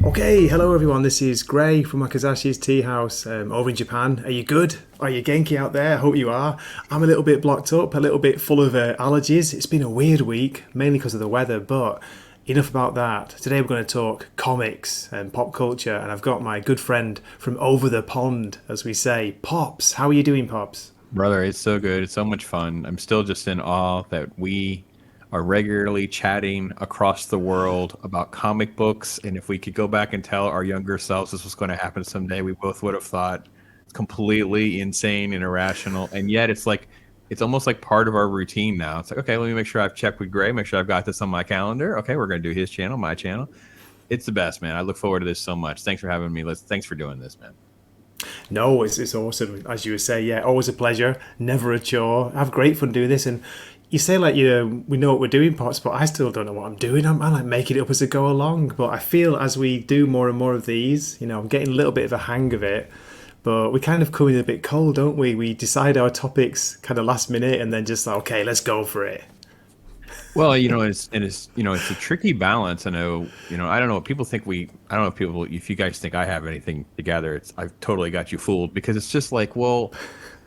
Okay, hello everyone. This is Gray from Wakizashi's Teahouse over in Japan. Are you good? Are you Genki out there? I hope you are. I'm a little bit blocked up, a little bit full of allergies. It's been a weird week, mainly because of the weather, but enough about that. Today we're going to talk comics and pop culture, and I've got my good friend from over the pond, as we say, Pops. How are you doing, Pops? Brother, it's so good. It's so much fun. I'm still just in awe that we are regularly chatting across the world about comic books. And if we could go back and tell our younger selves this was going to happen someday, we both would have thought it's completely insane and irrational. And yet it's almost like part of our routine now. It's like, okay, let me make sure I've checked with Gray, make sure I've got this on my calendar. Okay, we're going to do his channel, my channel. It's the best, man. I look forward to this so much. Thanks for having me. Thanks for doing this, man. No, it's awesome. As you would say, yeah, always a pleasure, never a chore. I have great fun doing this. And you say, like, we know what we're doing, Pops, but I still don't know what I'm doing. I'm like making it up as I go along. But I feel as we do more and more of these, I'm getting a little bit of a hang of it. But we kind of come in a bit cold, don't we? We decide our topics kind of last minute and then just like, okay, let's go for it. Well, it's a tricky balance. I don't know. People think I don't know if you guys think I have anything together. I've totally got you fooled because it's just like, well,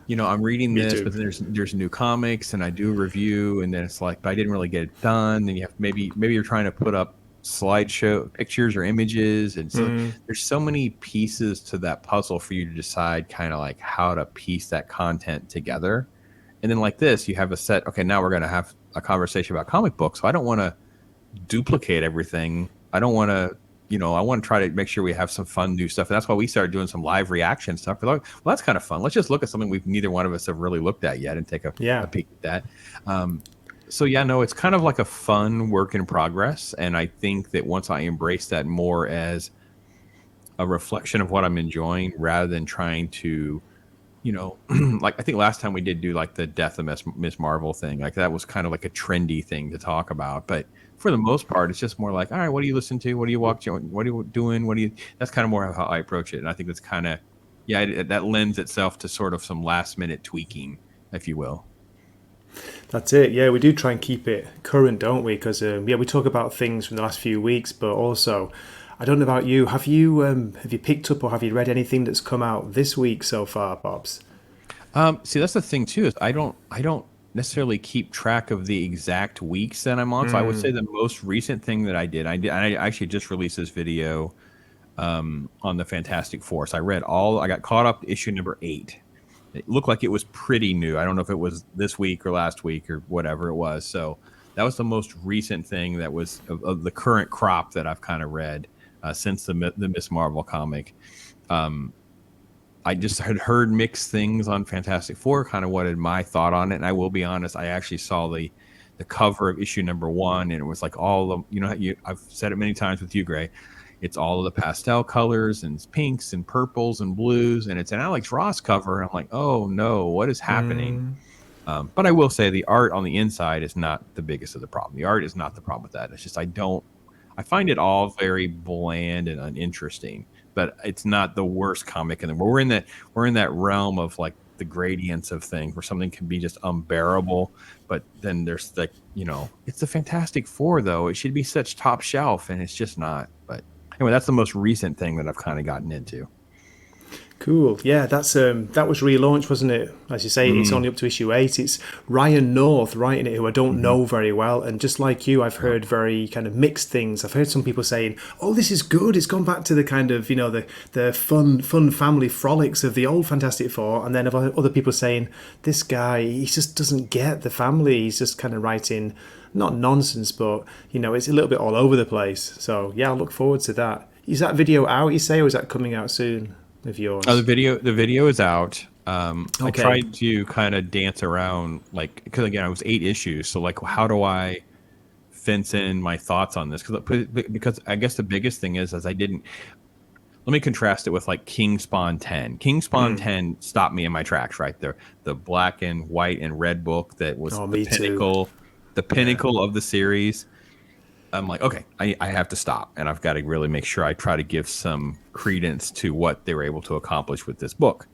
I'm reading Me this, too. but then there's new comics and I do a review and then it's like, but I didn't really get it done. Then you have maybe you're trying to put up slideshow pictures or images. And so there's so many pieces to that puzzle for you to decide kind of like how to piece that content together. And then like this, you have a set, okay, now we're going to have a conversation about comic books. So I don't want to duplicate everything. I don't want to, I want to try to make sure we have some fun new stuff. And that's why we started doing some live reaction stuff. We're like, well, that's kind of fun. Let's just look at something neither one of us have really looked at yet and take a Yeah. peek at that. So yeah, no, it's kind of like a fun work in progress. And I think that once I embrace that more as a reflection of what I'm enjoying rather than trying to like I think last time we did do like the death of Miss Marvel thing, like that was kind of like a trendy thing to talk about. But for the most part, it's just more like, all right, what do you listen to? What do you watch? What are you doing? That's kind of more how I approach it. And I think that's kind of, yeah, that lends itself to sort of some last minute tweaking, if you will. That's it. Yeah, we do try and keep it current, don't we? Because yeah, we talk about things from the last few weeks, but also, I don't know about you. Have you picked up or have you read anything that's come out this week so far, Bobs? See, that's the thing too, is I don't necessarily keep track of the exact weeks that I'm on. So I would say the most recent thing that I actually just released this video on the Fantastic Four. So I got caught up to issue number 8. It looked like it was pretty new. I don't know if it was this week or last week or whatever it was. So that was the most recent thing that was of the current crop that I've kind of read since the Miss Marvel comic. I just had heard mixed things on Fantastic Four, kind of what had my thought on it. And I will be honest, I actually saw the cover of issue number 1, and it was like all of I've said it many times with you, Gray. It's all of the pastel colors and pinks and purples and blues, and it's an Alex Ross cover. I'm like, oh no, what is happening? But I will say the art on the inside is not the biggest of the problem. The art is not the problem with that. It's just I find it all very bland and uninteresting. But it's not the worst comic in the world. We're in that realm of like the gradients of things where something can be just unbearable. But then there's like, it's the Fantastic Four though. It should be such top shelf, and it's just not. But anyway, that's the most recent thing that I've kind of gotten into. Cool. Yeah, that was relaunched, wasn't it? As you say, it's Mm-hmm. only up to issue 8. It's Ryan North writing it, who I don't Mm-hmm. know very well, and just like you, I've Yeah. heard very kind of mixed things. I've heard some people saying, "Oh, this is good. It's gone back to the kind of the fun family frolics of the old Fantastic Four," and then I've other people saying, "This guy, he just doesn't get the family. He's just kind of writing not nonsense, but it's a little bit all over the place." So yeah, I look forward to that. Is that video out? You say, or is that coming out soon? Of Oh, yours. the video is out. I Okay. tried to kind of dance around, like, because again, it was 8 issues. So like, how do I fence in my thoughts on this? Because I guess the biggest thing is I didn't. Let me contrast it with like King Spawn 10. King Spawn 10 stopped me in my tracks right there. The black and white and red book that was Oh, me too. the Yeah. pinnacle of the series. I'm like, okay, I have to stop, and I've got to really make sure I try to give some credence to what they were able to accomplish with this book.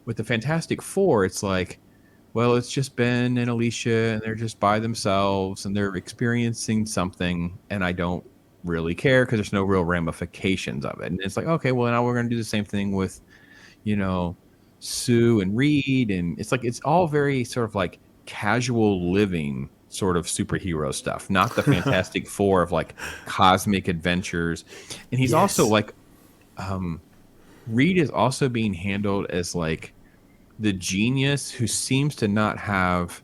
With the Fantastic Four, it's like, well, it's just Ben and Alicia, and they're just by themselves, and they're experiencing something, and I don't. really care because there's no real ramifications of it. And it's like, okay, well, now we're going to do the same thing with, you know, Sue and Reed. And it's like, it's all very sort of like casual living sort of superhero stuff, not the Fantastic Four of like cosmic adventures. And he's also Yes. like, Reed is also being handled as like the genius who seems to not have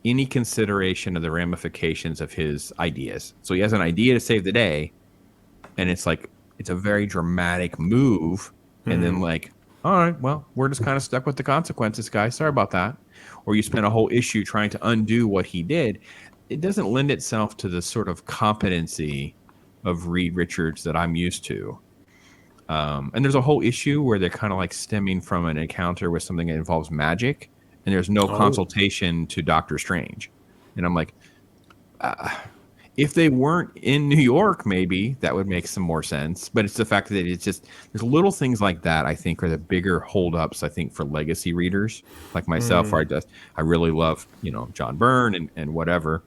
any consideration of the ramifications of his ideas. So he has an idea to save the day, and it's like it's a very dramatic move, and then like, all right, well, we're just kind of stuck with the consequences, guys. Sorry about that. Or you spend a whole issue trying to undo what he did. It doesn't lend itself to the sort of competency of Reed Richards that I'm used to. And there's a whole issue where they're kind of like stemming from an encounter with something that involves magic, and there's no Oh. consultation to Doctor Strange. And I'm like, if they weren't in New York, maybe that would make some more sense. But it's the fact that it's just there's little things like that I think are the bigger holdups I think for legacy readers like myself, where I really love John Byrne and whatever.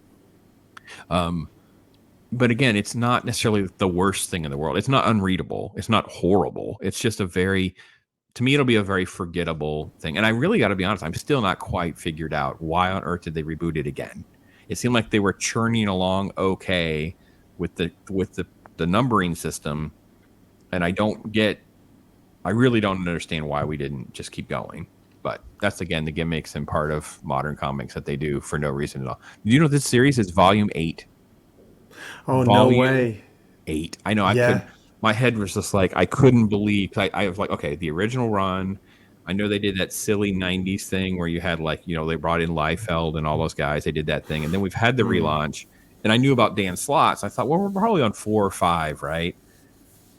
But again, it's not necessarily the worst thing in the world. It's not unreadable. It's not horrible. It's just to me, it'll be a very forgettable thing. And I really got to be honest, I'm still not quite figured out why on earth did they reboot it again. It seemed like they were churning along okay with the numbering system, and I really don't understand why we didn't just keep going. But that's again the gimmicks and part of modern comics that they do for no reason at all. Do you know this series is volume 8? Oh, no Volume way. 8. I know I could. Yeah. My head was just like I couldn't believe. I was like, okay, the original run. I know they did that silly '90s thing where you had like they brought in Liefeld and all those guys. They did that thing, and then we've had the relaunch. And I knew about Dan Slott's. I thought, well, we're probably on 4 or 5, right?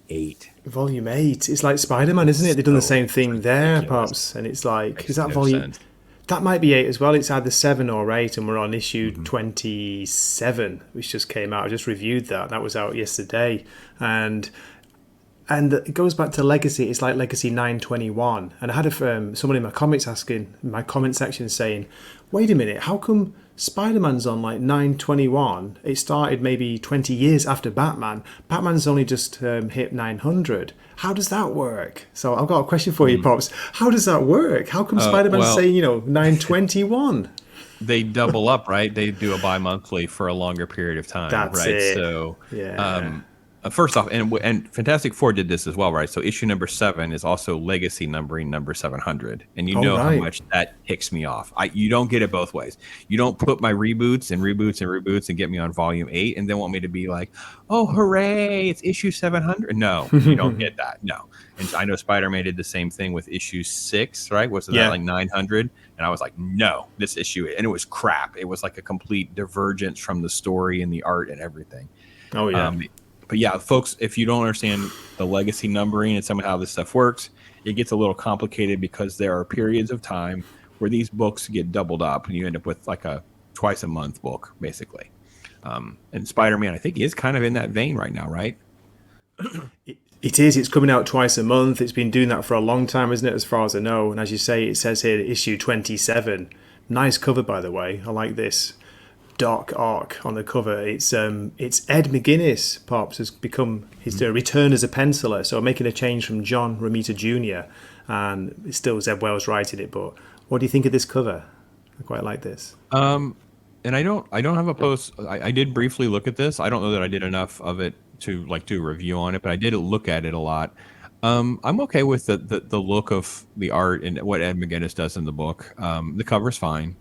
8. Volume 8. It's like Spider-Man, isn't it? They've done the So same thing there, ridiculous. Pops. And it's like, is Makes that no volume? sense. That might be 8 as well. It's either 7 or 8, and we're on issue 27, which just came out. I just reviewed that. That was out yesterday. And it goes back to Legacy. It's like Legacy 921. And I had someone in my comments asking, in my comment section saying, wait a minute, how come Spider-Man's on like 921? It started maybe 20 years after Batman. Batman's only just hit 900. How does that work? So I've got a question for you, Pops. How does that work? How come Spider-Man's Well, saying, 921? they double up, right? They do a bi-monthly for a longer period of time, That's right? it. So, Yeah. first off, and Fantastic Four did this as well, right? So issue number 7 is also legacy numbering number 700, and you All know how right. much that ticks me off. You don't get it both ways. You don't put my reboots and get me on volume 8, and then want me to be like, oh, hooray, it's issue 700. No, you don't get that. No. And I know Spider-Man did the same thing with issue 6, right? Was that Yeah. like 900? And I was like, no, this issue, and it was crap. It was like a complete divergence from the story and the art and everything. Oh, yeah. But yeah, folks, if you don't understand the legacy numbering and some of how this stuff works, it gets a little complicated because there are periods of time where these books get doubled up and you end up with like a twice a month book, basically. And Spider-Man, I think, is kind of in that vein right now, right? It is. It's coming out twice a month. It's been doing that for a long time, isn't it? As far as I know. And as you say, it says here issue 27. Nice cover, by the way. I like this dark arc on the cover. It's Ed McGuinness. Pops has become his return as a penciler, so making a change from John Romita Sr. And it's still Zeb Wells writing it. But what do you think of this cover? I quite like this. And I don't have a post. I did briefly look at this. I don't know that I did enough of it to like do a review on it, but I did look at it a lot. I'm okay with the look of the art and what Ed McGuinness does in the book. The cover's fine.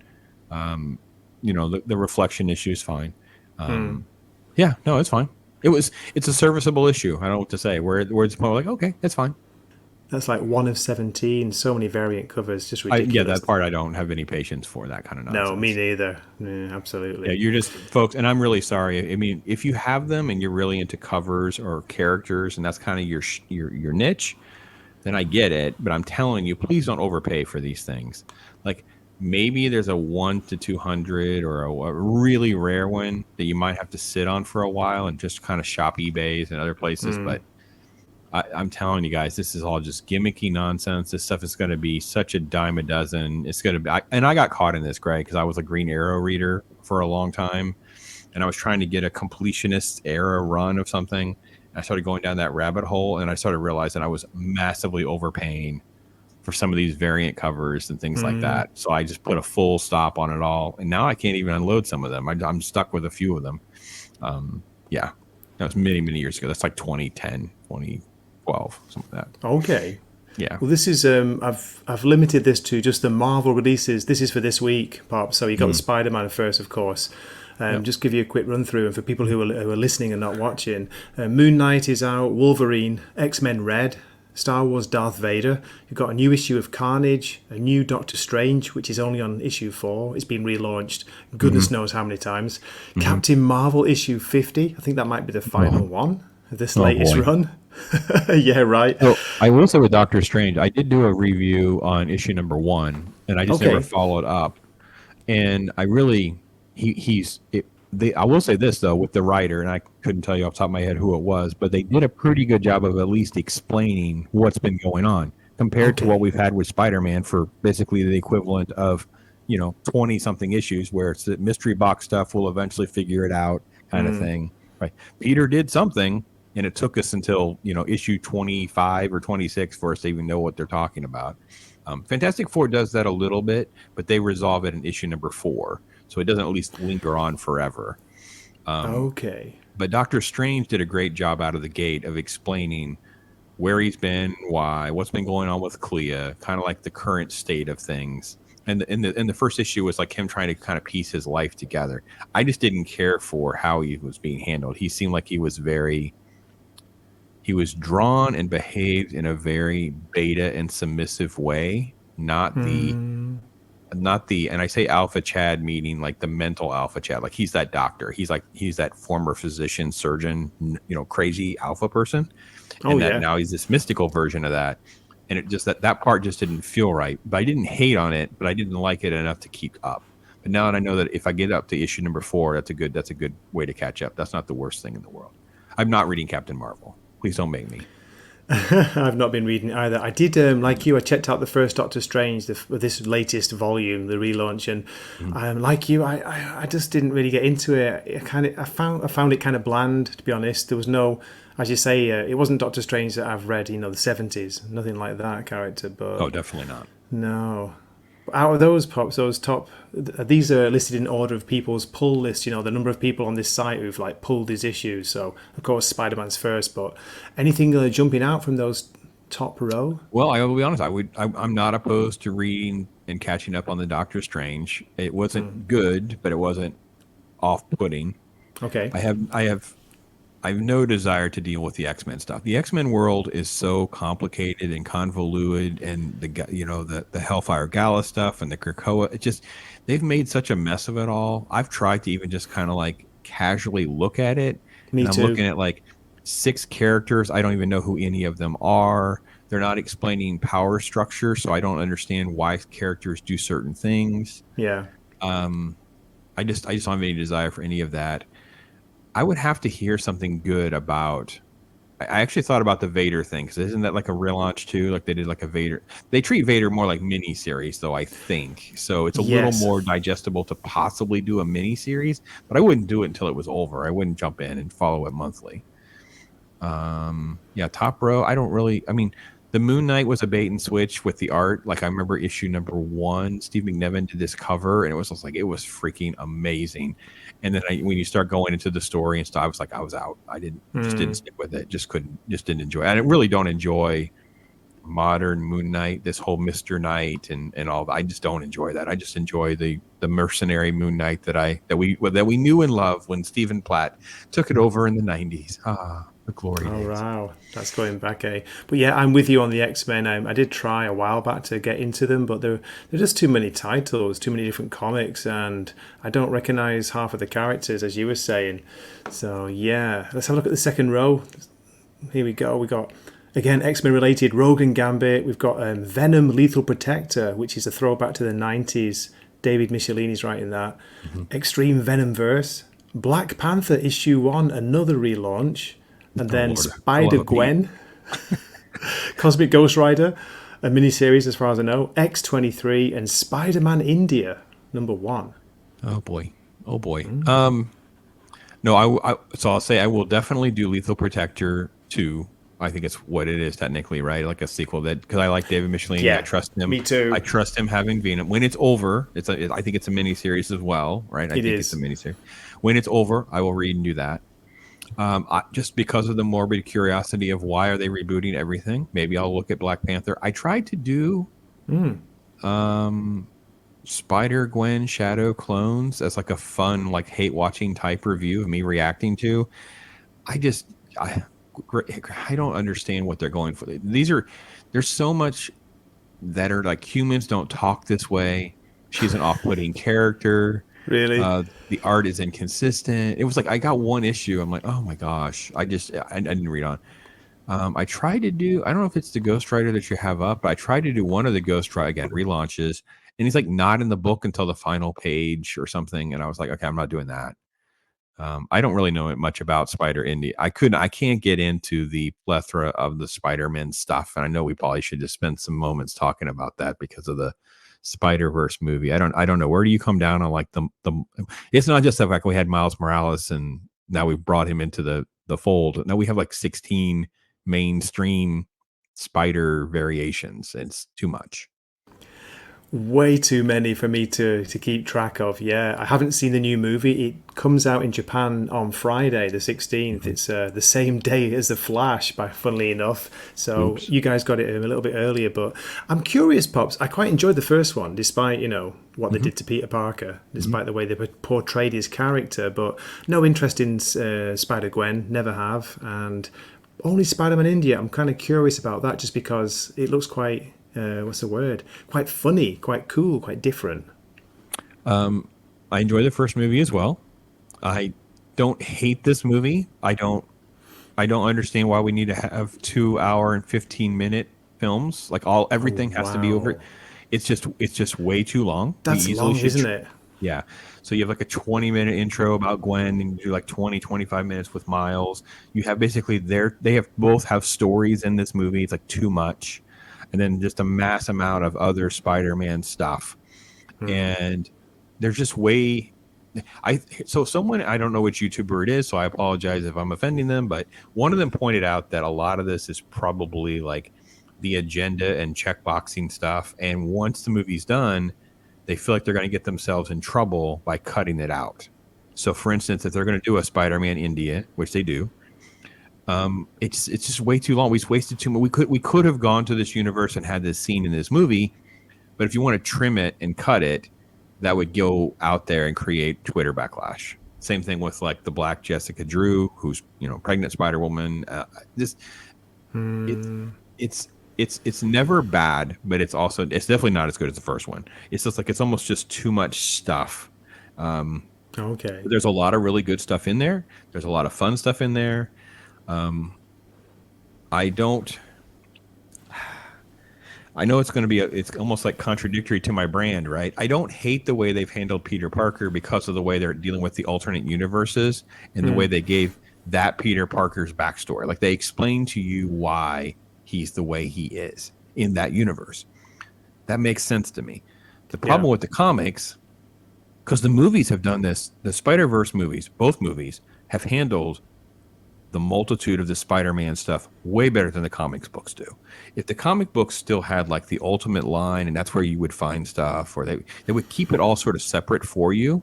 The reflection issue is fine. Yeah, no, it's fine. It's a serviceable issue. I don't know what to say. Where it's more like, okay, it's fine. That's like 1 of 17. So many variant covers. Just ridiculous. That part I don't have any patience for, that kind of nonsense. No, me neither. Yeah, absolutely. Yeah, you're just folks, and I'm really sorry. I mean, if you have them and you're really into covers or characters, and that's kind of your niche, then I get it. But I'm telling you, please don't overpay for these things. Like maybe there's a 1 to 200 or a really rare one that you might have to sit on for a while and just kind of shop eBays and other places. But I'm telling you guys, this is all just gimmicky nonsense. This stuff is going to be such a dime a dozen. It's going to be, and I got caught in this, Greg, because I was a Green Arrow reader for a long time. and I was trying to get a completionist era run of something. I started going down that rabbit hole, and I started realizing I was massively overpaying for some of these variant covers and things like that. So I just put a full stop on it all, and now I can't even unload some of them. I'm stuck with a few of them. Yeah, that was many, many years ago. That's like 2010, 2012, something like that. Okay. Yeah. Well, this is I've limited this to just the Marvel releases. This is for this week, Pop. So you got the Spider-Man first, of course. Just give you a quick run through, and for people who are listening and not watching, Moon Knight is out, Wolverine, X-Men Red, Star Wars Darth Vader. You've got a new issue of Carnage, a new Doctor Strange, which is only on issue 4. It's been relaunched goodness knows how many times. Captain Marvel issue 50. I think that might be the final one of this latest run. Yeah, right. So I will say with Doctor Strange, I did do a review on issue number 1, and I just never followed up. And I really, I will say this though, with the writer, and I couldn't tell you off the top of my head who it was, but they did a pretty good job of at least explaining what's been going on compared to what we've had with Spider-Man for basically the equivalent of, 20 something issues where it's the mystery box stuff. We'll eventually figure it out kind of thing. Right. Peter did something, and it took us until, issue 25 or 26 for us to even know what they're talking about. Fantastic Four does that a little bit, but they resolve it in issue number 4. So it doesn't at least linger on forever. But Doctor Strange did a great job out of the gate of explaining where he's been, why, what's been going on with Clea, kind of like the current state of things. And the first issue was like him trying to kind of piece his life together. I just didn't care for how he was being handled. He seemed like he was drawn and behaved in a very beta and submissive way, not the, and I say alpha Chad meaning like the mental alpha Chad. Like he's that doctor. He's that former physician, surgeon, crazy alpha person. And now he's this mystical version of that. And it just, that part just didn't feel right. But I didn't hate on it, but I didn't like it enough to keep up. But now that I know that if I get up to issue number 4, that's a good way to catch up. That's not the worst thing in the world. I'm not reading Captain Marvel. Please don't make me. I've not been reading it either. I did, like you, I checked out the first Doctor Strange, this latest volume, the relaunch, and like you, I just didn't really get into it. I found it kind of bland, to be honest. There was no, as you say, it wasn't Doctor Strange that I've read, the 70s, nothing like that character. But definitely not. No. Out of those pops, those top, these are listed in order of people's pull list. The number of people on this site who've like pulled these issues. So of course Spider-Man's first, but anything jumping out from those top row? Well, I will be honest. I'm not opposed to reading and catching up on the Doctor Strange. It wasn't good, but it wasn't off-putting. Okay. I have no desire to deal with the X-Men stuff. The X-Men world is so complicated and convoluted, and the Hellfire Gala stuff and the Krakoa. They've made such a mess of it all. I've tried to even just kind of like casually look at it. Me too. I'm looking at like 6 characters. I don't even know who any of them are. They're not explaining power structure, so I don't understand why characters do certain things. Yeah. I just don't have any desire for any of that. I would have to hear something good about. I actually thought about the Vader thing, because isn't that like a relaunch too? Like they did like a Vader. They treat Vader more like mini-series, though, I think. So it's a little more digestible to possibly do a mini-series, but I wouldn't do it until it was over. I wouldn't jump in and follow it monthly. Top row. I don't really. I mean, the Moon Knight was a bait and switch with the art. Like I remember issue number 1, Steve McNiven did this cover, and it was just like, it was freaking amazing. And then when you start going into the story and stuff, I was out. I just didn't stick with it. Just didn't enjoy it. I really don't enjoy modern Moon Knight, this whole Mr. Knight and all that. I just don't enjoy that. I just enjoy the mercenary Moon Knight that we knew and loved when Stephen Platt took it over in the 90s. The glory days. Wow, that's going back, eh? But yeah, I'm with you on the X-Men. I did try a while back to get into them, but there are just too many titles, too many different comics, and I don't recognize half of the characters, as you were saying. So yeah, let's have a look at the second row. Here we go. We got, again, X-Men related, Rogue and Gambit. We've got Venom Lethal Protector, which is a throwback to the 90s. David Michelini's writing that. Extreme Venomverse. Black Panther issue 1, another relaunch. And then Spider-Gwen, Cosmic Ghost Rider, a miniseries as far as I know, X-23, and Spider-Man India, number 1. Oh boy. No, so I'll say I will definitely do Lethal Protector 2. I think it's what it is technically, right? Like a sequel that because I like David Michelini. I Yeah, trust him. me I too. trust him having Venom. When it's over, I think it's a miniseries as well, right? I It think it's a is. miniseries. When it's over, I will read and do that. Just because of the morbid curiosity of why are they rebooting everything? Maybe I'll look at Black Panther. I tried to do um, Spider Gwen Shadow Clones as like a fun, like hate watching type review of me reacting to. I just I I don't understand what they're going for. There's so much that are like humans don't talk this way. She's an off-putting character. Really? The art is inconsistent. It was like I got one issue. I'm like, oh my gosh. I didn't read on. I tried to do. I don't know if it's the Ghost Rider that you have up, but I tried to do one of the Ghost Rider again relaunches, and he's like not in the book until the final page or something. And I was like, okay, I'm not doing that. I don't really know much about Spider Indie. I can't get into the plethora of the Spider-Man stuff, and I know we probably should just spend some moments talking about that because of the Spider-Verse movie. I don't know. Where do you come down on like the? It's not just the fact we had Miles Morales and now we've brought him into the fold. Now we have like 16 mainstream Spider variations. It's too much. Way too many for me to keep track of. Yeah, I haven't seen the new movie. It comes out in Japan on Friday, the 16th. Mhm. It's the same day as The Flash, by funnily enough. So Oops. you guys got it a little bit earlier. But I'm curious, Pops. I quite enjoyed the first one, despite, what they Hmm. did to Peter Parker, Hmm. despite the way they portrayed his character. But no interest in Spider-Gwen, never have. And only Spider-Man India. I'm kind of curious about that just because it looks quite what's the word? Quite funny, quite cool, quite different. I enjoy the first movie as well. I don't hate this movie. I don't understand why we need to have 2 hour and 15 minute films. Like Oh everything has to be over. wow, It's just way too long. We that's easily long, should. isn't it? Yeah. So you have like a 20-minute intro about Gwen and you do like 25 minutes with Miles. You have basically they have both have stories in this movie. It's like too much. And then just a mass amount of other Spider-Man stuff. And there's just way so someone I don't know which YouTuber it is, so I apologize if I'm offending them, but one of them pointed out that a lot of this is probably like the agenda and checkboxing stuff. And once the movie's done, they feel like they're going to get themselves in trouble by cutting it out. So, for instance, if they're going to do a Spider-Man India, which they do, it's just way too long. We wasted too much. We could have gone to this universe and had this scene in this movie, but if you want to trim it and cut it, that would go out there and create Twitter backlash. Same thing with like the Black Jessica Drew, who's pregnant Spider Woman. Just it's it's it's never bad, but it's definitely not as good as the first one. It's just like it's almost just too much stuff. Um, Okay. there's a lot of really good stuff in there. There's a lot of fun stuff in there. Um, I don't. I know it's going to be it's almost like contradictory to my brand, right? I don't hate the way they've handled Peter Parker because of the way they're dealing with the alternate universes and the way they gave that Peter Parker's backstory. Like they explain to you why he's the way he is in that universe. That makes sense to me. The Yeah. problem with the comics, because the movies have done this, the Spider-Verse movies, both movies have handled the multitude of the Spider-Man stuff way better than the comics books do. If the comic books still had like the ultimate line and that's where you would find stuff, or they would keep it all sort of separate for you,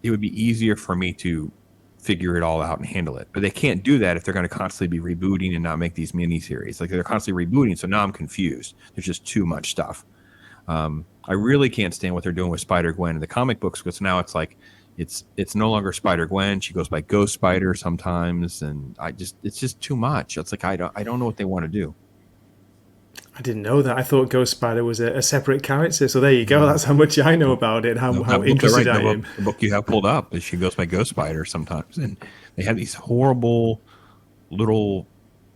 it would be easier for me to figure it all out and handle it. But they can't do that if they're going to constantly be rebooting and not make these mini series. Like they're constantly rebooting, so now I'm confused. There's just too much stuff. I really can't stand what they're doing with Spider Gwen in the comic books because now it's like it's no longer Spider Gwen. She goes by Ghost Spider sometimes, and it's just too much. It's like I don't know what they want to do. I didn't know that. I thought Ghost Spider was a separate character. So there you go. That's how much I know about it and No, how that book, they're interested right. I am. The book you have pulled up, she goes by Ghost Spider sometimes, and they have these horrible little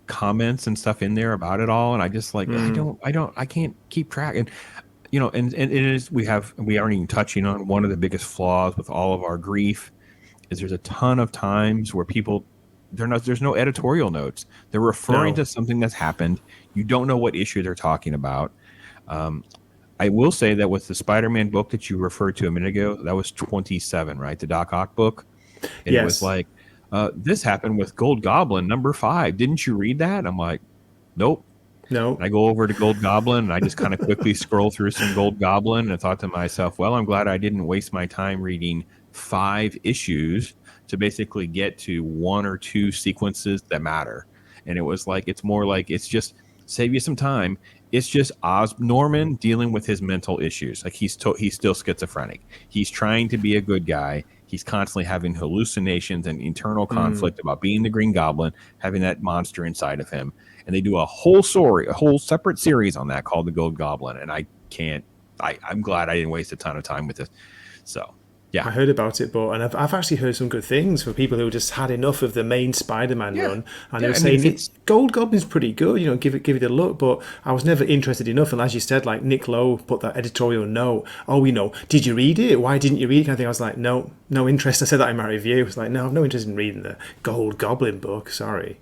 comments and stuff in there about it all, and I just like I can't keep track. And and it is we aren't even touching on one of the biggest flaws with all of our grief is there's a ton of times where people there's no editorial notes. They're referring No. to something that's happened. You don't know what issue they're talking about. I will say that with the Spider-Man book that you referred to a minute ago, that was 27, right? The Doc Ock book. And it was Yes. like, this happened with Gold Goblin #5. Didn't you read that? I'm like, nope. And No. I go over to Gold Goblin and I just kind of quickly scroll through some Gold Goblin and thought to myself, well, I'm glad I didn't waste my time reading 5 issues to basically get to 1 or 2 sequences that matter. And it was like, it's more like, it's just save you some time. It's just Norman dealing with his mental issues. Like he's still schizophrenic. He's trying to be a good guy. He's constantly having hallucinations and internal conflict about being the Green Goblin, having that monster inside of him. And they do a whole story, a whole separate series on that called The Gold Goblin. And I'm glad I didn't waste a ton of time with it. So, yeah. I heard about it, but I've actually heard some good things for people who just had enough of the main Spider-Man Yeah. run, and Yeah, they were I mean, saying Gold Goblin's pretty good. Give it a look. But I was never interested enough, and as you said, like Nick Lowe put that editorial note. Oh, did you read it? Why didn't you read it? Kind of thing. I was like, no interest. I said that in my review. I was like, no, I've no interest in reading the Gold Goblin book. Sorry.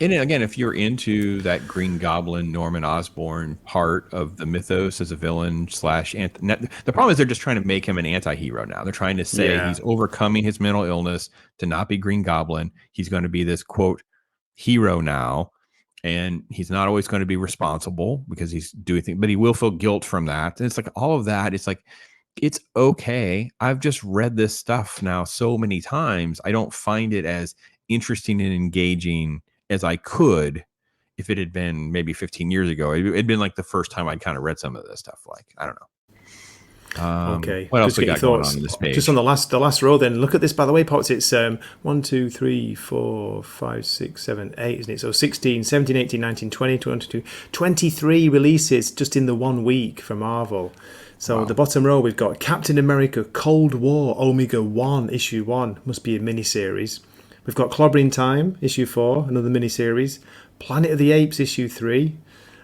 And again, if you're into that Green Goblin, Norman Osborn part of the mythos as a villain / the problem is they're just trying to make him an anti-hero now. They're trying to say Yeah. he's overcoming his mental illness to not be Green Goblin. He's going to be this quote hero now, and he's not always going to be responsible because he's doing things, but he will feel guilt from that. And it's like all of that. It's like, it's okay. I've just read this stuff now so many times. I don't find it as interesting and engaging as I could if it had been maybe 15 years ago. It'd been like the first time I'd kind of read some of this stuff. Like, I don't know. Okay. What Good else to we get your got going thoughts. on this page? Just on the last row, then look at this. By the way, Potts, it's 1, 2, 3, 4, 5, 6, 7, 8, isn't it? So 16, 17, 18, 19, 20, 22, 23 releases just in the 1 week for Marvel. So Wow. the bottom row, we've got Captain America Cold War Omega 1, issue 1. Must be a miniseries. We've got Clobbering Time, issue 4, another miniseries. Planet of the Apes, issue 3.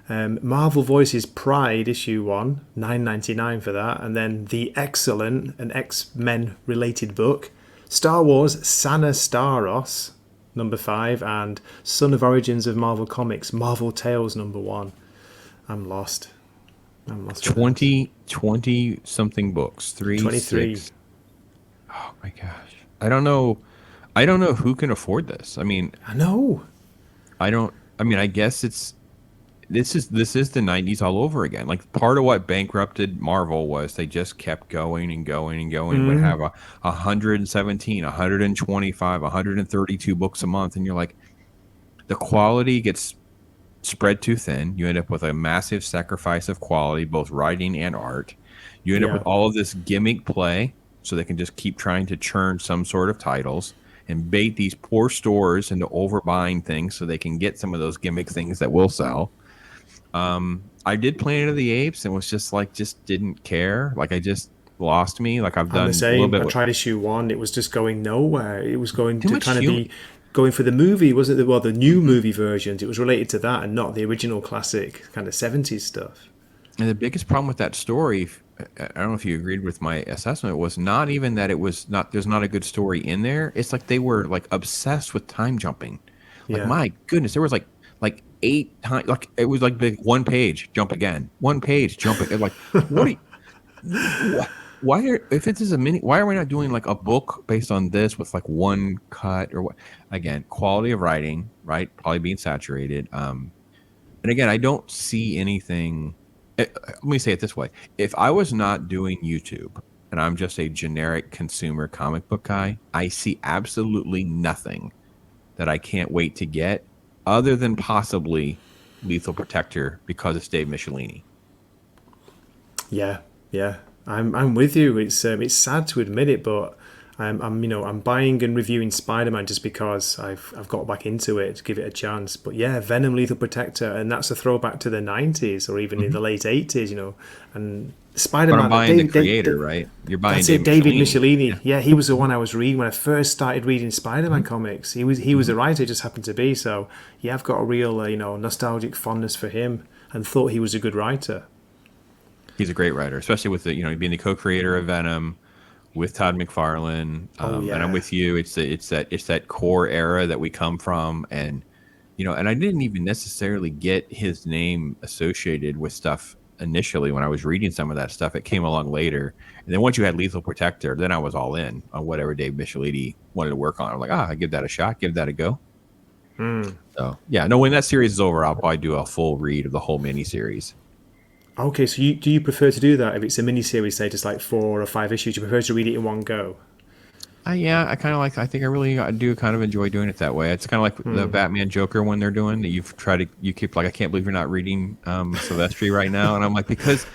Marvel Voices Pride, issue 1, $9.99 for that. And then The Excellent, an X-Men related book. Star Wars Sana Staros, number 5. And Son of Origins of Marvel Comics, Marvel Tales, number 1. I'm lost. 20 something books. 3, 23. 6. Oh my gosh. I don't know who can afford this. I mean, I know. I guess this is the 90s all over again. Like part of what bankrupted Marvel was they just kept going and going and going. Would have 117, 125, 132 books a month, and you're like, the quality gets spread too thin. You end up with a massive sacrifice of quality, both writing and art. You end up with all of this gimmick play, so they can just keep trying to churn some sort of titles and bait these poor stores into overbuying things so they can get some of those gimmick things that will sell. I did Planet of the Apes and was just didn't care. Like I just lost me. Like I've I'm done the a little same. bit I with tried issue 1. It was just going nowhere. It was going too to much kind of humor. be going for the movie, wasn't it? Well, the new movie versions. It was related to that and not the original classic kind of 70s stuff. And the biggest problem with that story, I don't know if you agreed with my assessment, was not even that there's not a good story in there. It's like they were like obsessed with time jumping. Like Yeah. my goodness, there was like 8 times, like it was like big 1 page, jump again, 1 page, jump again. Like what? If it is a mini, why are we not doing like a book based on this with like 1 cut or what? Again, quality of writing, right? Probably being saturated. And again, I don't see anything. Let me say it this way: if I was not doing YouTube and I'm just a generic consumer comic book guy, I see absolutely nothing that I can't wait to get, other than possibly Lethal Protector because it's Dave Michelini. Yeah. I'm with you. It's sad to admit it, but I'm buying and reviewing Spider-Man just because I've got back into it to give it a chance. But yeah, Venom, Lethal Protector, and that's a throwback to the 90s or even in the late 80s. And Spider-Man. But I'm buying the creator, right? You're buying That's Dave it, David Michelini. Michelini. Yeah, he was the one I was reading when I first started reading Spider-Man comics. He was a writer, just happened to be. So yeah, I've got a real nostalgic fondness for him and thought he was a good writer. He's a great writer, especially with being the co-creator of Venom with Todd McFarlane. And I'm with you. It's that core era that we come from, and and I didn't even necessarily get his name associated with stuff initially when I was reading some of that stuff. It came along later, and then once you had Lethal Protector, then I was all in on whatever Dave Michelinie wanted to work on. I'm like, I give that a shot, give that a go. So yeah, no, when that series is over, I'll probably do a full read of the whole miniseries. Okay, so do you prefer to do that if it's a miniseries, say just like 4 or 5 issues? Do you prefer to read it in one go? Yeah, I kind of like. I think I do kind of enjoy doing it that way. It's kind of like the Batman Joker when they're doing that. You keep like, I can't believe you're not reading Silvestri right now, and I'm like, because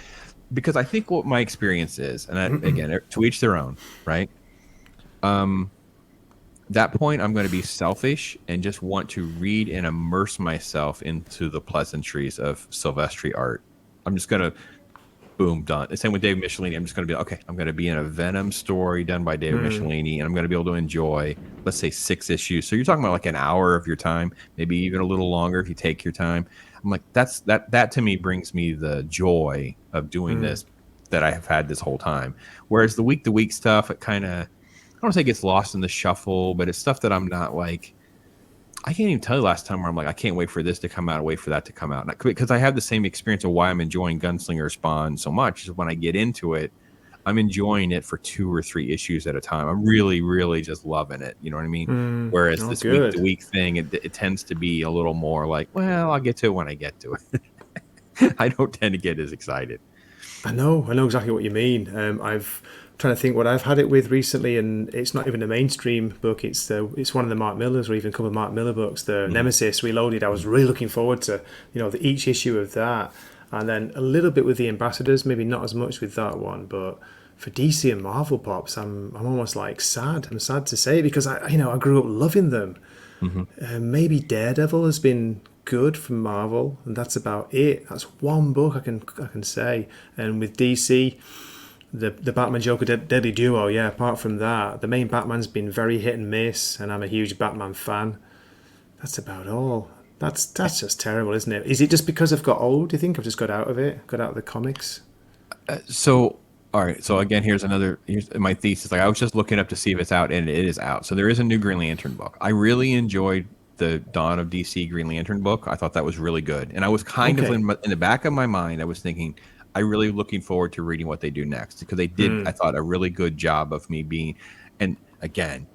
I think what my experience is, and again, to each their own, right? That point, I'm going to be selfish and just want to read and immerse myself into the pleasantries of Silvestri art. I'm just going to boom, done. The same with David Michelinie. I'm just going to be okay. I'm going to be in a Venom story done by David Michelinie, and I'm going to be able to enjoy, let's say, 6 issues. So you're talking about like an hour of your time, maybe even a little longer if you take your time. I'm like, that to me brings me the joy of doing this that I have had this whole time. Whereas the week to week stuff, it kind of, I don't want to say it gets lost in the shuffle, but it's stuff that I'm not like. I can't even tell you last time where I'm like, I can't wait for this to come out, wait for that to come out. Because I have the same experience of why I'm enjoying Gunslinger Spawn so much is when I get into it, I'm enjoying it for 2 or 3 issues at a time. I'm really, really just loving it. You know what I mean? Whereas this week to week thing, it tends to be a little more like, well, I'll get to it when I get to it. I don't tend to get as excited. I know exactly what you mean. Trying to think what I've had it with recently, and it's not even a mainstream book. It's one of the Mark Millers, or even a couple of Mark Miller books. The Nemesis Reloaded. I was really looking forward to each issue of that, and then a little bit with the Ambassadors. Maybe not as much with that one, but for DC and Marvel pops, I'm almost like sad. I'm sad to say because I grew up loving them. Maybe Daredevil has been good from Marvel, and that's about it. That's one book I can say. And with DC. The Batman Joker Deadly Duo, yeah. Apart from that, the main Batman's been very hit and miss, and I'm a huge Batman fan. That's about all. That's just terrible, isn't it? Is it just because I've got old? Do you think I've just got out of it? Got out of the comics? So, all right. So again, here's my thesis. Like I was just looking up to see if it's out, and it is out. So there is a new Green Lantern book. I really enjoyed the Dawn of DC Green Lantern book. I thought that was really good, and I was kind of in the back of my mind, I was thinking, I'm really looking forward to reading what they do next because they did, I thought, a really good job of me being, and again,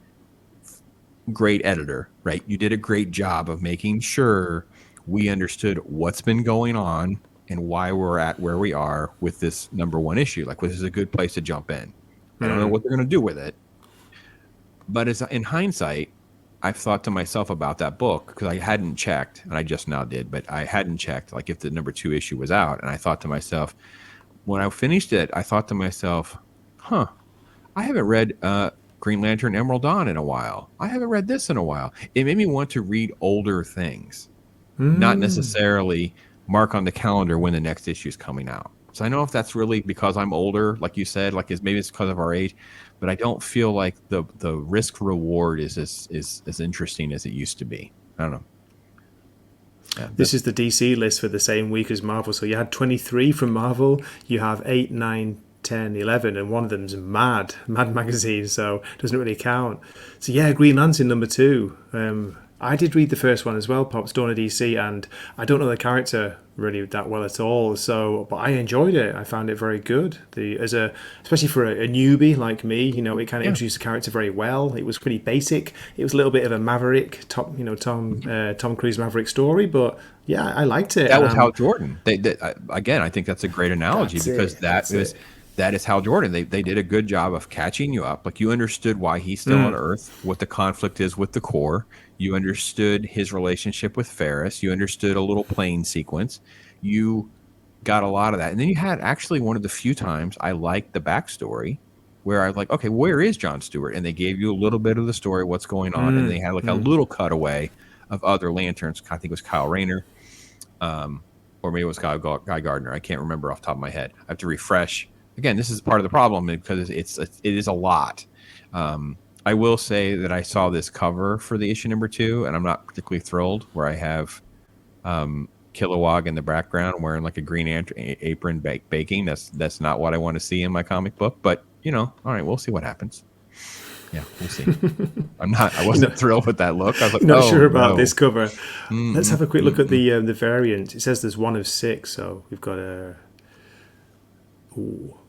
great editor, right? You did a great job of making sure we understood what's been going on and why we're at where we are with this #1 issue. Like, this is a good place to jump in. I don't know what they're going to do with it, but in hindsight, I've thought to myself about that book because I hadn't checked, and I just now did, but I hadn't checked like if the #2 issue was out. And I thought to myself, when I finished it, I thought to myself, I haven't read Green Lantern Emerald Dawn in a while. I haven't read this in a while. It made me want to read older things, not necessarily mark on the calendar when the next issue is coming out. So I know if that's really because I'm older, like you said, like maybe it's because of our age, but I don't feel like the risk reward is as interesting as it used to be. I don't know. Yeah, this is the DC list for the same week as Marvel. So you had 23 from Marvel. You have 8, 9, 10, 11, and one of them's Mad Magazine, so it doesn't really count. So yeah, Green Lantern #2. I did read the first one as well, Pops, Dawn of DC, and I don't know the character really that well at all. So, but I enjoyed it. I found it very good. Especially for a newbie like me, it kind of introduced the character very well. It was pretty basic. It was a little bit of a Maverick, Tom Cruise Maverick story, but yeah, I liked it. That was Hal Jordan. Again, I think that's a great analogy because that is Hal Jordan. They did a good job of catching you up. Like you understood why he's still on Earth, what the conflict is with the Corps. You understood his relationship with Ferris. You understood a little plane sequence. You got a lot of that. And then you had actually one of the few times I liked the backstory where I was like, okay, where is John Stewart? And they gave you a little bit of the story, what's going on. And they had like a little cutaway of other lanterns. I think it was Kyle Rayner. Or maybe it was Guy Gardner. I can't remember off the top of my head. I have to refresh. Again, this is part of the problem because it is a lot. I will say that I saw this cover for the issue #2, and I'm not particularly thrilled. Where I have Kilowog in the background wearing like a green apron baking. That's not what I want to see in my comic book. But all right, we'll see what happens. Yeah, we'll see. I wasn't thrilled with that look. I was like, not sure about this cover. Let's have a quick look at the variant. It says there's 1 of 6, so we've got a Ooh, All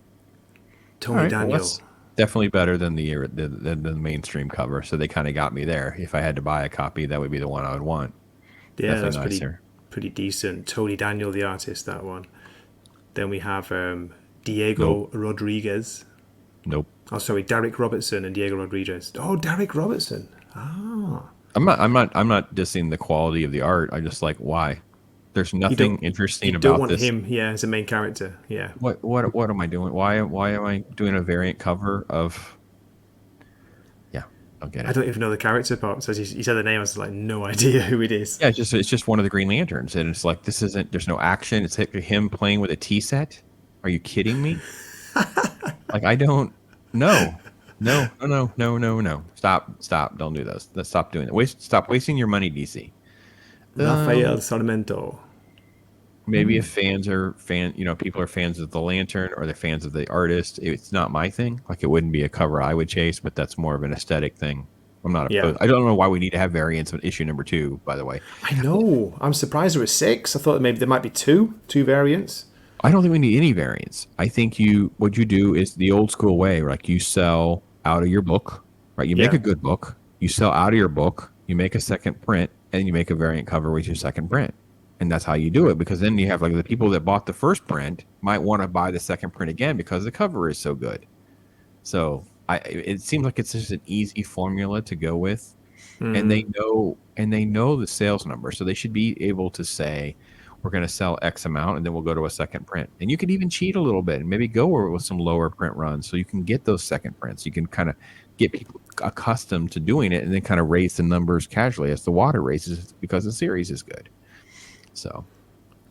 Tony right, well, Daniel. that's definitely better than the mainstream cover. So they kind of got me there. If I had to buy a copy, that would be the one I would want. Yeah, Definitely that's nicer. pretty decent. Tony Daniel, the artist, that one. Then we have Nope. Diego Rodriguez. Nope. Oh, sorry, Derek Robertson and Diego Rodriguez. Oh, Derek Robertson. I'm not dissing the quality of the art. I just like why. There's You nothing don't you interesting don't about want this. him, yeah, as a main character. Yeah, What am I doing? Why am I doing a variant cover of? Yeah, don't get I it. don't even know the character part. So he said the name, I was like, no idea who it is. Yeah, it's just one of the Green Lanterns, and it's like this isn't. There's no action. It's like him playing with a tea set. Are you kidding me? Like I don't. No, no. Stop. Don't do those. Let's stop doing it. Stop wasting your money, DC. Rafael Sarmento. Maybe if people are fans of the Lantern or they're fans of the artist. It's not my thing. Like it wouldn't be a cover I would chase, but that's more of an aesthetic thing. I'm not Yeah, opposed. I don't know why we need to have variants of issue number 2. By the way, I know. I'm surprised there were six. I thought maybe there might be two variants. I don't think we need any variants. I think what you do is the old school way. Like you sell out of your book, right? You make Yeah, a good book. You sell out of your book. You make a second print, and you make a variant cover with your second print. And that's how you do it, because then you have like the people that bought the first print might want to buy the second print again because the cover is so good. So it seems like it's just an easy formula to go with, and they know the sales number, so they should be able to say we're going to sell X amount, and then we'll go to a second print. And you could even cheat a little bit and maybe go with some lower print runs, so you can get those second prints. You can kind of get people accustomed to doing it, and then kind of raise the numbers casually as the water raises because the series is good. So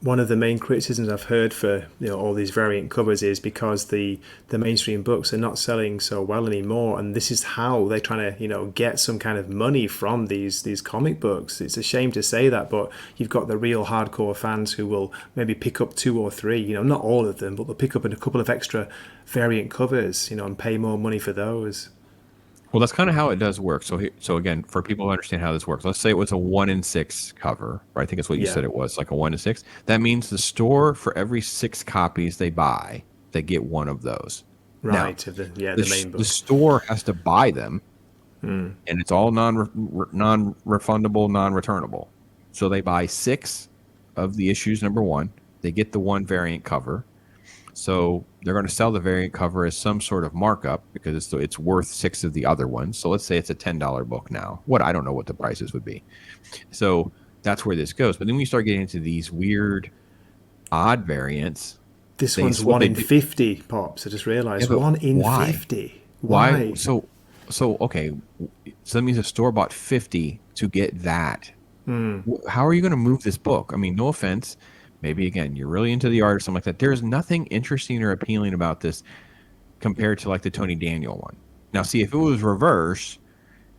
one of the main criticisms I've heard for all these variant covers is because the mainstream books are not selling so well anymore, and this is how they're trying to get some kind of money from these comic books. It's a shame to say that, but you've got the real hardcore fans who will maybe pick up two or three, not all of them, but they'll pick up a couple of extra variant covers, and pay more money for those. Well, that's kind of how it does work. So again, for people who understand how this works, let's say it was a 1 in 6 cover, right? I think that's what you Yeah, said it was, like a 1 in 6. That means the store, for every 6 copies they buy, they get one of those. Now, right. Of the main the book. store has to buy them, and it's all non-refundable, non-returnable. So they buy 6 of the issues number 1. They get the 1 variant cover. So they're going to sell the variant cover as some sort of markup because it's worth 6 of the other ones. So let's say it's a $10 book now. I don't know what the prices would be. So that's where this goes. But then we start getting into these weird, odd variants. This one's 1 in 50, Pops. I just realised. Yeah, but 1 in 50. Why? Why? Okay. So that means a store bought 50 to get that. How are you going to move this book? I mean, no offense. Maybe, again, you're really into the art or something like that. There's nothing interesting or appealing about this compared to like the Tony Daniel one. Now, see, if it was reverse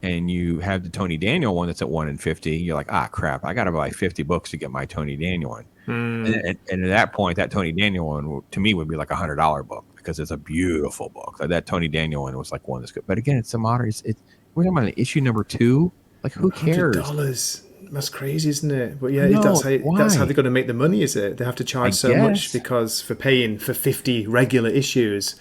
and you have the Tony Daniel one that's at 1 in 50, you're like, crap, I got to buy 50 books to get my Tony Daniel one. And at that point, that Tony Daniel one to me would be like $100 book because it's a beautiful book. Like that Tony Daniel one was like one that's good. But again, it's a modern. We're talking about an issue number 2. Like, who cares? $100. That's crazy, isn't it? But yeah, No, that's how why? they're going to make the money, is it? They have to charge so much because for paying for 50 regular issues.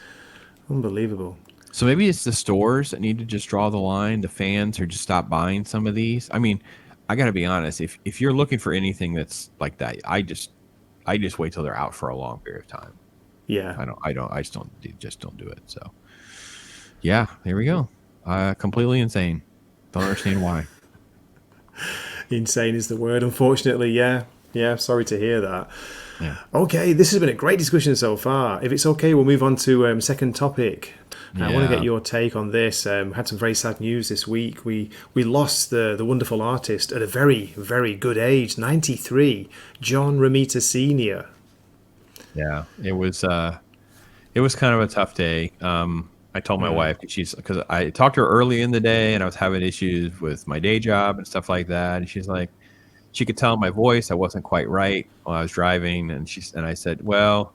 Unbelievable. So maybe it's the stores that need to just draw the line, the fans, or just stop buying some of these. I mean, I got to be honest. If you're looking for anything that's like that, I just wait till they're out for a long period of time. Yeah. I just don't do it. So yeah, there we go. Completely insane. Don't understand why. Insane is the word, unfortunately. Yeah. Sorry to hear that. Yeah. Okay, this has been a great discussion so far. If it's okay, we'll move on to second topic. I want to get your take on this. Had some very sad news this week. We lost the wonderful artist at a very, very good age, 93, John Romita Sr. Yeah, it was kind of a tough day. I told my wife because I talked to her early in the day and I was having issues with my day job and stuff like that. And she's like, she could tell in my voice I wasn't quite right while I was driving. And I said, well,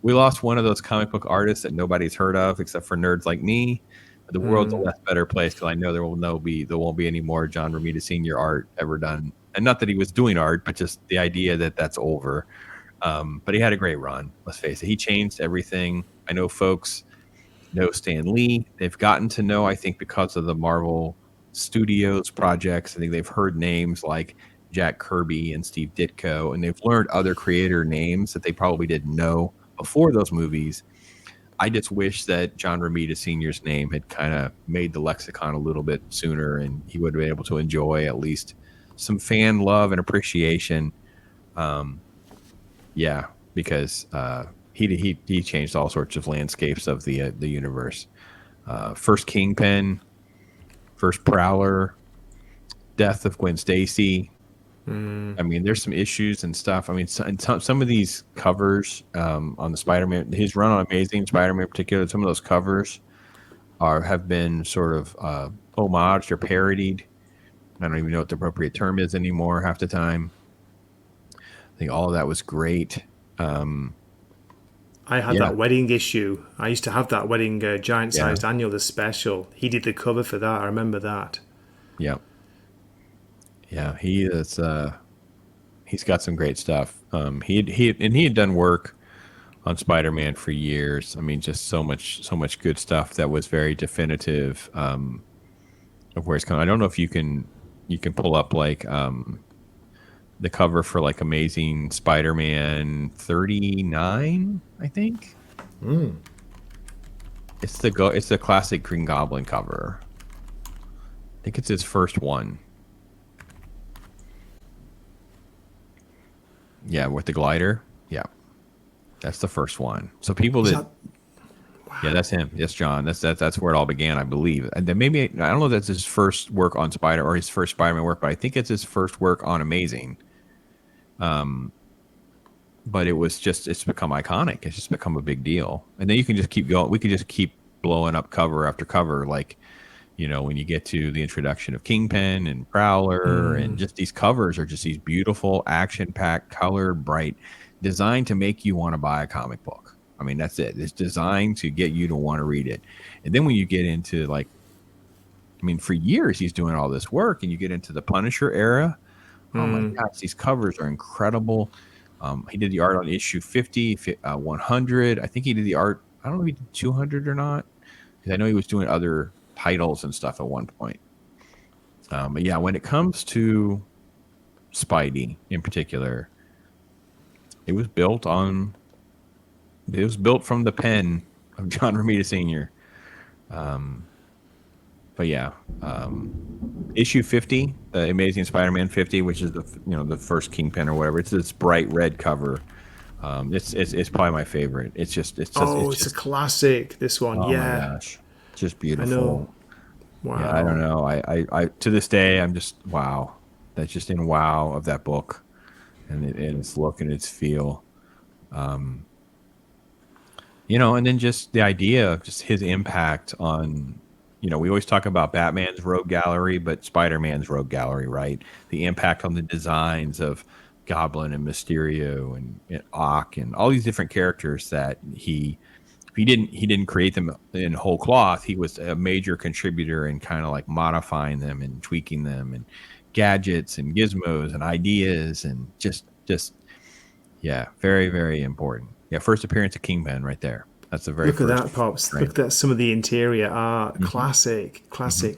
we lost one of those comic book artists that nobody's heard of except for nerds like me. The world's a less better place because I know there won't be any more John Romita Sr. art ever done. And not that he was doing art, but just the idea that that's over. But he had a great run. Let's face it. He changed everything. I know folks know Stan Lee. They've gotten to know, I think, because of the Marvel Studios projects. I think they've heard names like Jack Kirby and Steve Ditko, and they've learned other creator names that they probably didn't know before those movies. I just wish that John Romita Sr.'s name had kind of made the lexicon a little bit sooner, and he would have been able to enjoy at least some fan love and appreciation. Um, yeah, because he changed all sorts of landscapes of the universe. First Kingpin, first Prowler, death of Gwen Stacy. I mean, there's some issues and stuff. I mean, some of these covers on the Spider-Man, his run on Amazing Spider-Man in particular, some of those covers have been sort of homaged or parodied. I don't even know what the appropriate term is anymore half the time. I think all of that was great. I had that wedding issue. I used to have that wedding giant-sized annual, the special. He did the cover for that. I remember that. Yeah. Yeah, he is. He's got some great stuff. He had done work on Spider-Man for years. I mean, just so much good stuff that was very definitive of where it's coming. I don't know if you can pull up like the cover for like Amazing Spider-Man 39, I think. It's the classic Green Goblin cover. I think it's his first one. Yeah, with the glider. Yeah, that's the first one. So people that, yeah, that's him. Yes, John. That's where it all began, I believe. And then maybe I don't know if that's his first work on Spider or his first Spider-Man work, but I think it's his first work on Amazing. But it's become iconic. It's just become a big deal. And then you can just keep going. We could just keep blowing up cover after cover, like, you know, when you get to the introduction of Kingpin and Prowler, and just these covers are just these beautiful, action-packed, colored, bright, designed to make you want to buy a comic book. I mean, that's it. It's designed to get you to want to read it. And then when you get into, like, I mean, for years he's doing all this work, and you get into the Punisher era. Oh my gosh, these covers are incredible. He did the art on issue 50, 100. I think he did the art. I don't know if he did 200 or not, because I know he was doing other titles and stuff at one point. But yeah, when it comes to Spidey in particular, it was built from the pen of John Romita Sr. But yeah, issue 50, the Amazing Spider-Man 50, which is the first Kingpin or whatever. It's this bright red cover. It's probably my favorite. It's a classic. This one, oh yeah. my gosh, just beautiful. I know. Wow. Yeah, I don't know. I to this day, I'm just wow. That's just in wow of that book, and its look and its feel. And then just the idea of just his impact on, we always talk about Batman's rogue gallery, but Spider-Man's rogue gallery, right? The impact on the designs of Goblin and Mysterio and Ock and all these different characters that he didn't create them in whole cloth. He was a major contributor in kind of like modifying them and tweaking them, and gadgets and gizmos and ideas, and just yeah, very, very important. Yeah, first appearance of Kingpin right there. That's the very Look first. at that, Pops. Right. Look at that, some of the interior art. Classic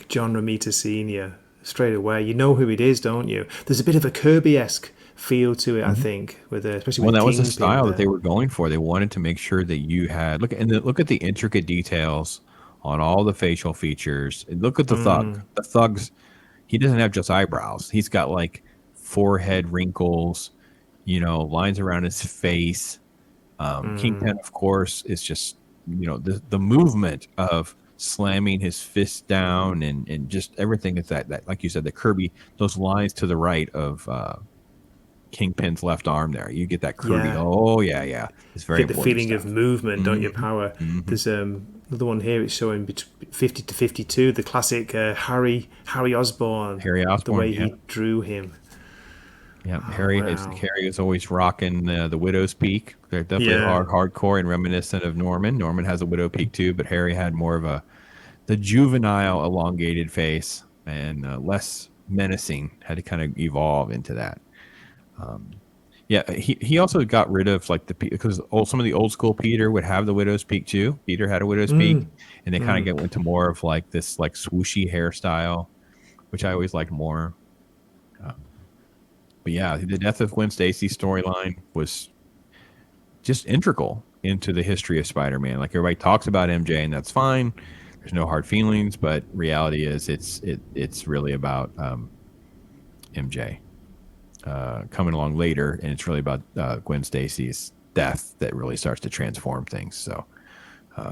John Romita Sr. Straight away. You know who it is, don't you? There's a bit of a Kirby-esque feel to it, I think, especially with that Kingpin was the style there. that they were going for. They wanted to make sure that you had look at the intricate details on all the facial features. And look at the thug. The thug's, he doesn't have just eyebrows. He's got like forehead wrinkles, lines around his face. Kingpin, of course, is just the movement of slamming his fist down and just everything is that like you said, the Kirby, those lines to the right of Kingpin's left arm there. You get that Kirby. Yeah. Oh yeah. It's very you get the feeling stuff. of movement, don't you? Power. There's another one here. It's showing 50 to 52. The classic Harry Osborn. The way he drew him. Yeah, Harry is always rocking the widow's peak. They're definitely hardcore and reminiscent of Norman. Norman has a widow peak too, but Harry had more of the juvenile, elongated face and less menacing. Had to kind of evolve into that. Yeah, he also got rid of like because some of the old school Peter would have the widow's peak too. Peter had a widow's peak, and they kind of went to more of like this like swooshy hairstyle, which I always liked more. But yeah, the death of Gwen Stacy's storyline was just integral into the history of Spider-Man. Like everybody talks about MJ, and that's fine. There's no hard feelings, but reality is it's really about MJ coming along later, and it's really about Gwen Stacy's death that really starts to transform things. So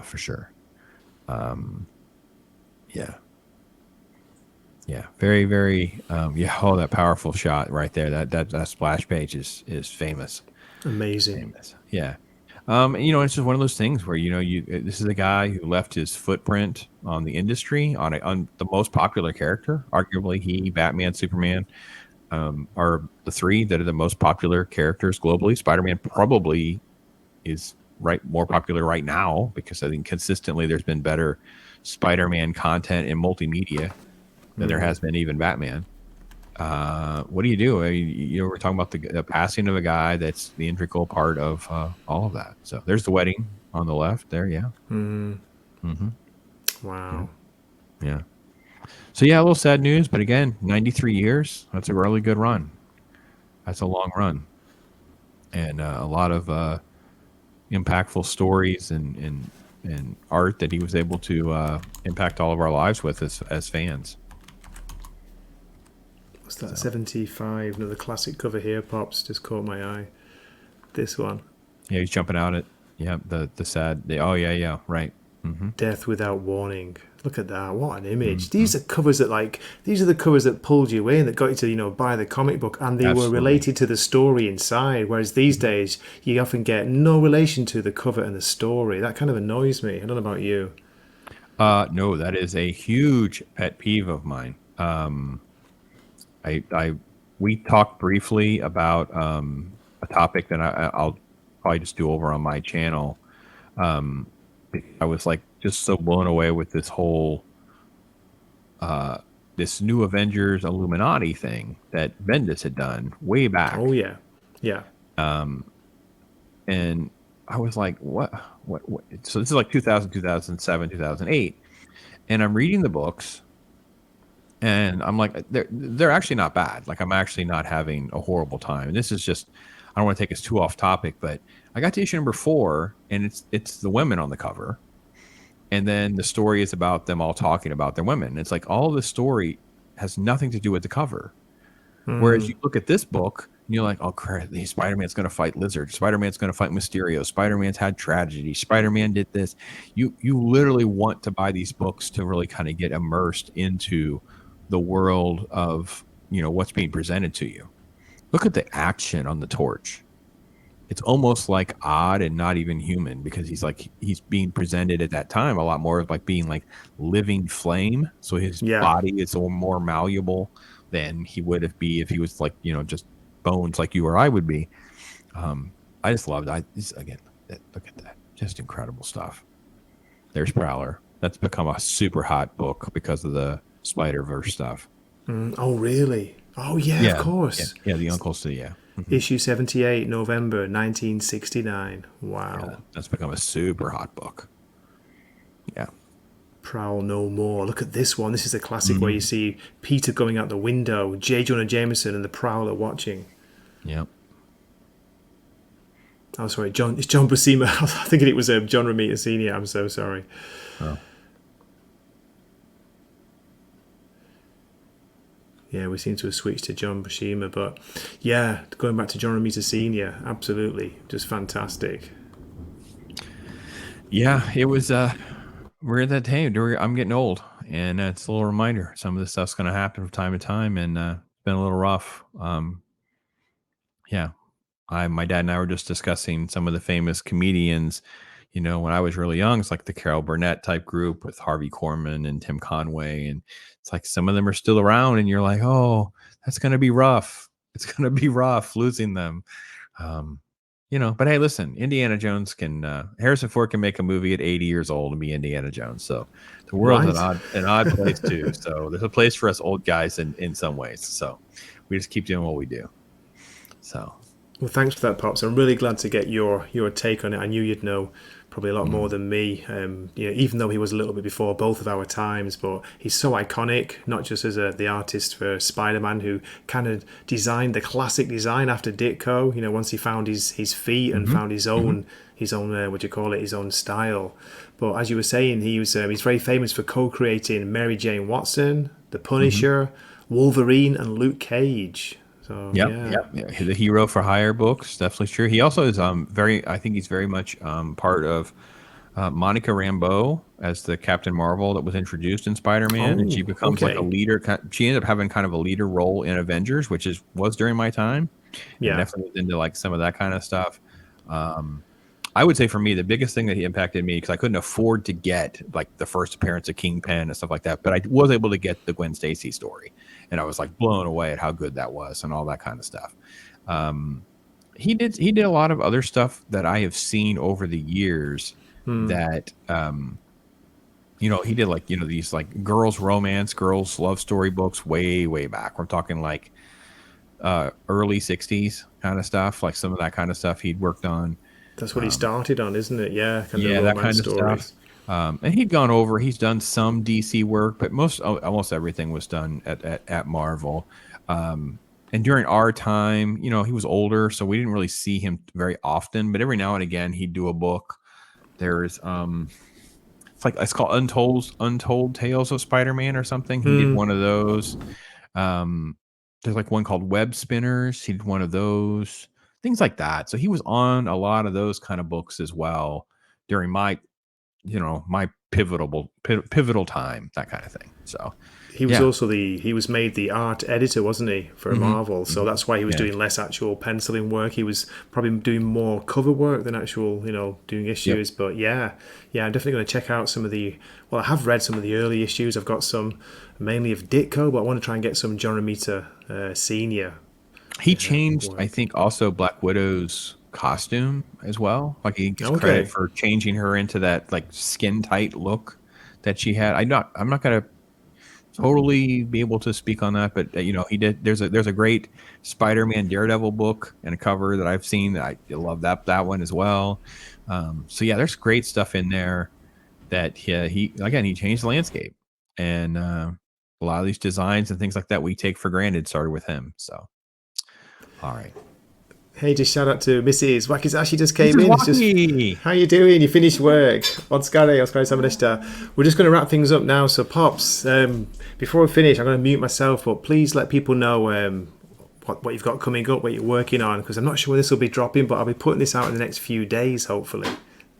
for sure, yeah, yeah, very, very, yeah. Oh, that powerful shot right there. That splash page is famous. Amazing. Famous. Yeah. And, it's just one of those things where this is a guy who left his footprint on the industry on the most popular character, arguably he, Batman, Superman, are the three that are the most popular characters globally. Spider-Man probably is more popular right now because I think consistently there's been better Spider-Man content in multimedia than there has been even Batman. What do you do? I mean, we're talking about the passing of a guy that's the integral part of all of that. So there's the wedding on the left there. Yeah. Wow. Yeah. So yeah, a little sad news, but again, 93 years. That's a really good run. That's a long run, and a lot of impactful stories and art that he was able to impact all of our lives with as fans. What's that? 75. Another classic cover here. Pops just caught my eye. This one. Yeah, he's jumping out at the sad. Oh yeah, right. Death Without Warning. Look at that. What an image. These are covers these are the covers that pulled you in, that got you to, buy the comic book, and they Absolutely. were related to the story inside. Whereas these days, you often get no relation to the cover and the story. That kind of annoys me. I don't know about you. No, that is a huge pet peeve of mine. We talked briefly about a topic that I'll probably just do over on my channel. I was like just so blown away with this whole this new Avengers Illuminati thing that Bendis had done way back. Oh yeah, yeah. And I was like, what? So this is like 2000, 2007, 2008, and I'm reading the books, and I'm like, they're actually not bad. Like I'm actually not having a horrible time. And this is just, I don't want to take us too off topic, but I got to issue number 4, and it's the women on the cover. And then the story is about them all talking about their women. It's like all the story has nothing to do with the cover. Whereas you look at this book and you're like, oh, crap, Spider-Man's going to fight Lizard. Spider-Man's going to fight Mysterio. Spider-Man's had tragedy. Spider-Man did this. You literally want to buy these books to really kind of get immersed into the world of, what's being presented to you. Look at the action on the Torch. It's almost like odd and not even human because he's being presented at that time a lot more of like being like living flame. So his body is a little more malleable than he would if he was like, just bones like you or I would be. I just loved it. Look at that. Just incredible stuff. There's Prowler. That's become a super hot book because of the Spider-Verse stuff. Oh, really? Oh, yeah, of course. Yeah, the uncles to, yeah. Issue 78, November 1969. Wow. Yeah, that's become a super hot book. Yeah. Prowl No More. Look at this one. This is a classic where you see Peter going out the window, J. Jonah Jameson and the Prowler watching. Yep. Oh, sorry, it's John Buscema. I was thinking it was John Romita Sr. I'm so sorry. Oh. Yeah, we seem to have switched to John Buscema, but yeah, going back to John Romita Sr., absolutely, just fantastic. Yeah, it was. We're at that time. I'm getting old, and it's a little reminder. Some of this stuff's going to happen from time to time, and it's been a little rough. Yeah, my dad and I were just discussing some of the famous comedians. When I was really young, it's like the Carol Burnett type group with Harvey Korman and Tim Conway, and it's like some of them are still around, and you're like, oh, that's going to be rough. It's going to be rough losing them. But hey, listen, Indiana Jones Harrison Ford can make a movie at 80 years old and be Indiana Jones. So the world's an odd place too. So there's a place for us old guys in some ways. So we just keep doing what we do. So Well, thanks for that, Pops. I'm really glad to get your take on it. I knew you'd know probably a lot more Mm. than me. Even though he was a little bit before both of our times, but he's so iconic, not just as the artist for Spider-Man, who kind of designed the classic design after Ditko. Once he found his feet and Hmm. found his Hmm. own what do you call it, his own style. But as you were saying, he's very famous for co-creating Mary Jane Watson, The Hmm. Punisher, Wolverine, and Luke Cage. So Yep, yeah. yep. Yeah. The hero for hire books, definitely true. He also is very. I think he's very much part of Monica Rambeau as the Captain Marvel that was introduced in Spider-Man, and she Oh, becomes like a okay. leader. She ended up having kind of a leader role in Avengers, which was during my time, and Yeah. definitely was into like some of that kind of stuff. Um, I would say for me, the biggest thing that he impacted me, because I couldn't afford to get like the first appearance of Kingpin and stuff like that, but I was able to get the Gwen Stacy story, and I was like blown away at how good that was and all that kind of stuff. Um, he did a lot of other stuff that I have seen over the years that he did like these like girls love story books way back. We're talking like early 60s kind of stuff, like some of that kind of stuff he'd worked on. That's what he Um, started on, isn't it? Yeah, kind of Yeah, that romance kind of stuff. stories. And he's done some DC work, but almost everything was done at Marvel. And during our time, he was older, so we didn't really see him very often, but every now and again he'd do a book. There's it's called Untold Tales of Spider-Man or something. He did one of those. Um, there's like one called Web Spinners. He did one of those. Things like that. So he was on a lot of those kind of books as well during my pivotal time, that kind of thing. So, yeah. He was made the art editor, wasn't he, for Hmm. Marvel? So Hmm. that's why he was Yeah. doing less actual penciling work. He was probably doing more cover work than actual, doing Yep. issues. But yeah, I'm definitely going to check out some of the. Well, I have read some of the early issues. I've got some mainly of Ditko, but I want to try and get some John Romita Sr. He changed, I work. think, also Black Widow's costume as well. Like he gets credit Okay. for changing her into that like skin tight look that she had. I'm not gonna totally be able to speak on that, but he did. There's a great Spider-Man Daredevil book and a cover that I've seen that I love that one as well. So yeah, there's great stuff in there that he changed the landscape, and a lot of these designs and things like that we take for granted started with him. So all right, Hey, just shout out to Mrs. Wakizashi just this came is in. It's just, Waki. how you doing? You finished work? We're just going to wrap things up now. So, Pops, before we finish, I'm going to mute myself, but please let people know what you've got coming up, what you're working on, because I'm not sure this will be dropping, but I'll be putting this out in the next few days, hopefully.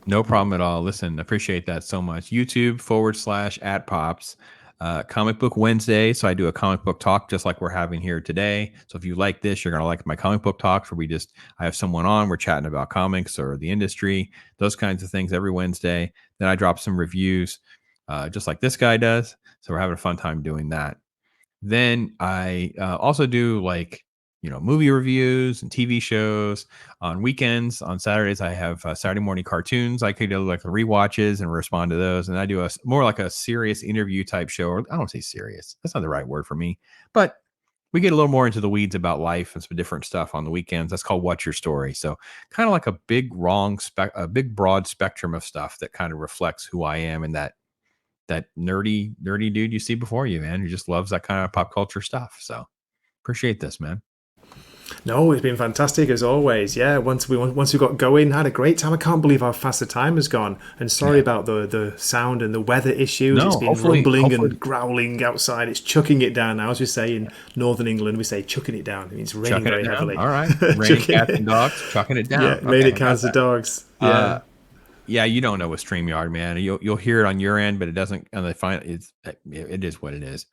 No problem at all. Listen, appreciate that so much. YouTube/@pops. Comic Book Wednesday. So I do a comic book talk just like we're having here today. So if you like this, you're going to like my comic book talks where I have someone on, we're chatting about comics or the industry, those kinds of things every Wednesday. Then I drop some reviews, just like this guy does. So we're having a fun time doing that. Then I also do like movie reviews and TV shows on weekends. On Saturdays, I have Saturday morning cartoons. I could do like rewatches and respond to those. And I do more like a serious interview type show. Or I don't say serious. That's not the right word for me. But we get a little more into the weeds about life and some different stuff on the weekends. That's called What's Your Story. So kind of like a big broad spectrum of stuff that kind of reflects who I am and that nerdy dude you see before you, man, who just loves that kind of pop culture stuff. So appreciate this, man. No, it's been fantastic as always. Yeah, once we got going, had a great time. I can't believe how fast the time has gone. And sorry Yeah. about the sound and the weather issues. It's No, been rumbling hopefully and growling outside. It's chucking it down now. As we say in Northern England, we say chucking it down. It means raining chucking it very down. heavily. All right. Raining Chucking cats and it. dogs, chucking it Yeah, down. Okay, raining I got cans of that. dogs. Uh, Yeah. yeah, you don't know with StreamYard, man. You'll hear it on your end, but it doesn't. And they find it is what it is.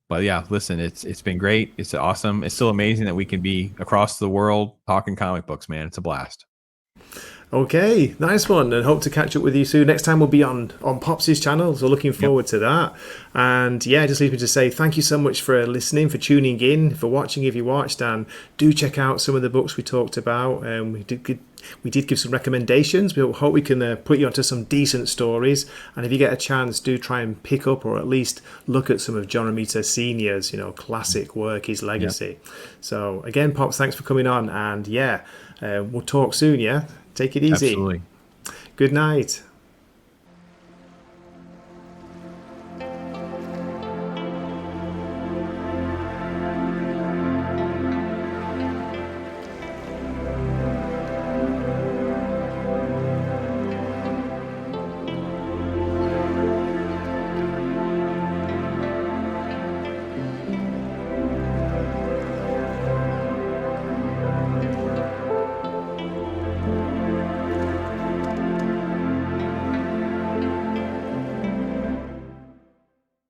But yeah, listen, it's been great. It's awesome. It's still amazing that we can be across the world talking comic books, man. It's a blast. Okay, nice one, and hope to catch up with you soon. Next time we'll be on Pops' channel, so looking Yep. forward to that. And yeah, just leave me to say thank you so much for listening, for tuning in, for watching if you watched, and do check out some of the books we talked about. We did give some recommendations. We hope we can put you onto some decent stories. And if you get a chance, do try and pick up or at least look at some of John Romita Sr.'s, classic work, his legacy. So again, Pops, thanks for coming on. And yeah, we'll talk soon, yeah? Take it easy. Absolutely. Good night.